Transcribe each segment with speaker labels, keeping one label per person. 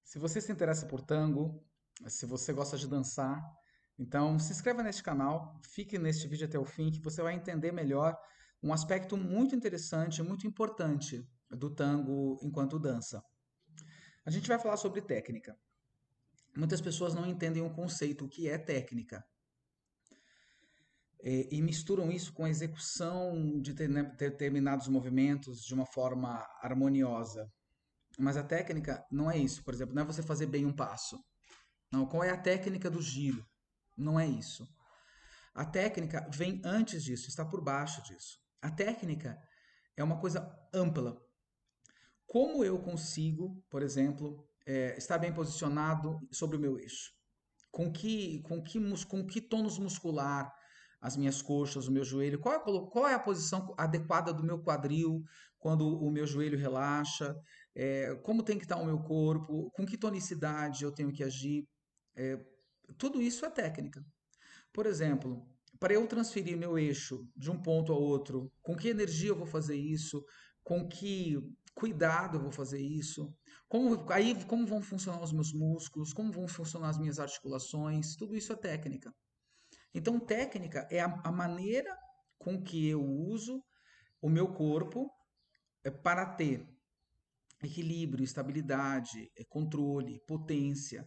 Speaker 1: Se você se interessa por tango, se você gosta de dançar, então se inscreva neste canal, fique neste vídeo até o fim, que você vai entender melhor um aspecto muito interessante, muito importante do tango enquanto dança. A gente vai falar sobre técnica. Muitas pessoas não entendem o conceito, o que é técnica, e misturam isso com a execução de determinados movimentos de uma forma harmoniosa. Mas a técnica não é isso, por exemplo, não é você fazer bem um passo. Não, qual é a técnica do giro? Não é isso. A técnica vem antes disso, está por baixo disso. A técnica é uma coisa ampla. Como eu consigo, por exemplo, estar bem posicionado sobre o meu eixo? Com que tônus muscular as minhas coxas, o meu joelho? Qual é a posição adequada do meu quadril quando o meu joelho relaxa? Como tem que estar o meu corpo? Com que tonicidade eu tenho que agir? É, tudo isso é técnica. Por exemplo, para eu transferir meu eixo de um ponto a outro, com que energia eu vou fazer isso? Com que cuidado eu vou fazer isso? Como vão funcionar os meus músculos? Como vão funcionar as minhas articulações? Tudo isso é técnica. Então, técnica é a maneira com que eu uso o meu corpo para ter equilíbrio, estabilidade, controle, potência.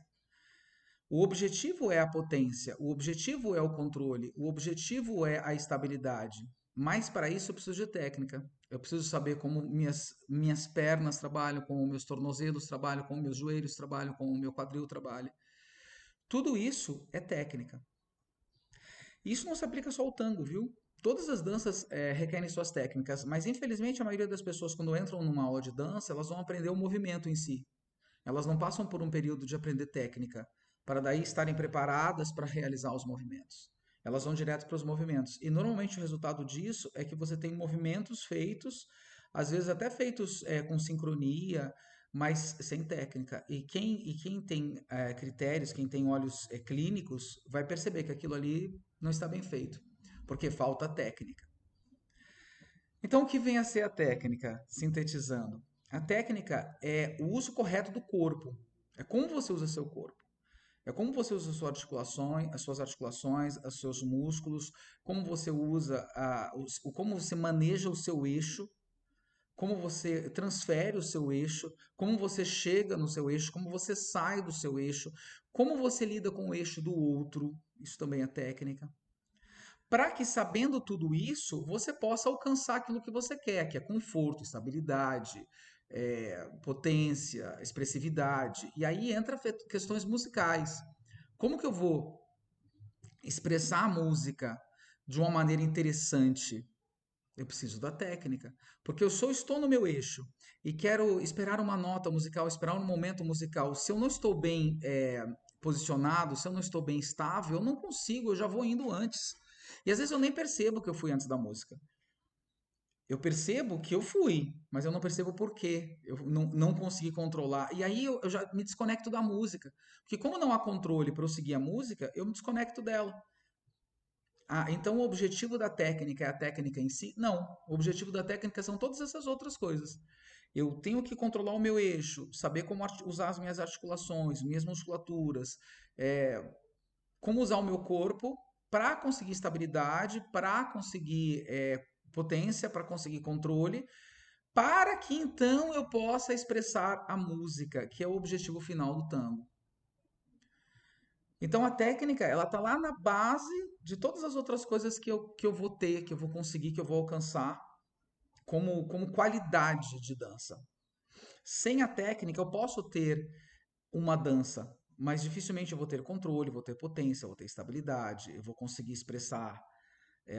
Speaker 1: O objetivo é a potência, o objetivo é o controle, o objetivo é a estabilidade. Mas para isso eu preciso de técnica. Eu preciso saber como minhas pernas trabalham, como meus tornozelos trabalham, como meus joelhos trabalham, como o meu quadril trabalha. Tudo isso é técnica. Isso não se aplica só ao tango, viu? Todas as danças requerem suas técnicas, mas infelizmente a maioria das pessoas, quando entram numa aula de dança, elas vão aprender o movimento em si. Elas não passam por um período de aprender técnica, para daí estarem preparadas para realizar os movimentos. Elas vão direto para os movimentos. E normalmente o resultado disso é que você tem movimentos feitos, às vezes até feitos com sincronia, mas sem técnica. E quem tem critérios, quem tem olhos clínicos, vai perceber que aquilo ali não está bem feito, porque falta técnica. Então, o que vem a ser a técnica, sintetizando? A técnica é o uso correto do corpo. É como você usa seu corpo. É como você usa suas articulações, os seus músculos, como você usa, como você maneja o seu eixo, como você transfere o seu eixo, como você chega no seu eixo, como você sai do seu eixo, como você lida com o eixo do outro. Isso também é técnica, para que, sabendo tudo isso, você possa alcançar aquilo que você quer, que é conforto, estabilidade, potência, expressividade. E aí entra questões musicais. Como que eu vou expressar a música de uma maneira interessante? Eu preciso da técnica, porque eu só estou no meu eixo e quero esperar uma nota musical, esperar um momento musical. Se eu não estou bem posicionado, se eu não estou bem estável, eu não consigo, eu já vou indo antes. E às vezes eu nem percebo que eu fui antes da música. Eu percebo que eu fui, mas eu não percebo por quê. Eu não consegui controlar. E aí eu já me desconecto da música. Porque como não há controle para eu seguir a música, eu me desconecto dela. Ah, então o objetivo da técnica é a técnica em si? Não. O objetivo da técnica são todas essas outras coisas. Eu tenho que controlar o meu eixo, saber como usar as minhas articulações, minhas musculaturas, é, como usar o meu corpo para conseguir estabilidade, para conseguir potência, para conseguir controle, para que então eu possa expressar a música, que é o objetivo final do tango. Então a técnica, ela tá lá na base de todas as outras coisas que eu vou ter, que eu vou conseguir, que eu vou alcançar como qualidade de dança. Sem a técnica, eu posso ter uma dança, mas dificilmente eu vou ter controle, vou ter potência, vou ter estabilidade, eu vou conseguir expressar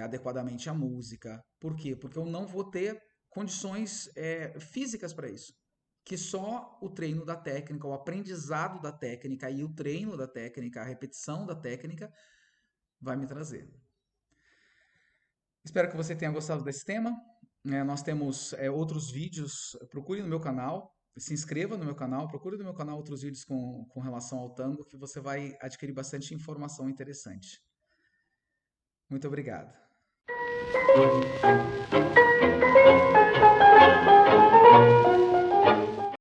Speaker 1: adequadamente a música. Por quê? Porque eu não vou ter condições físicas para isso. Que só o treino da técnica, o aprendizado da técnica e o treino da técnica, a repetição da técnica vai me trazer. Espero que você tenha gostado desse tema. Nós temos outros vídeos. Procure no meu canal, se inscreva no meu canal, procure no meu canal outros vídeos com relação ao tango, que você vai adquirir bastante informação interessante. Muito obrigado.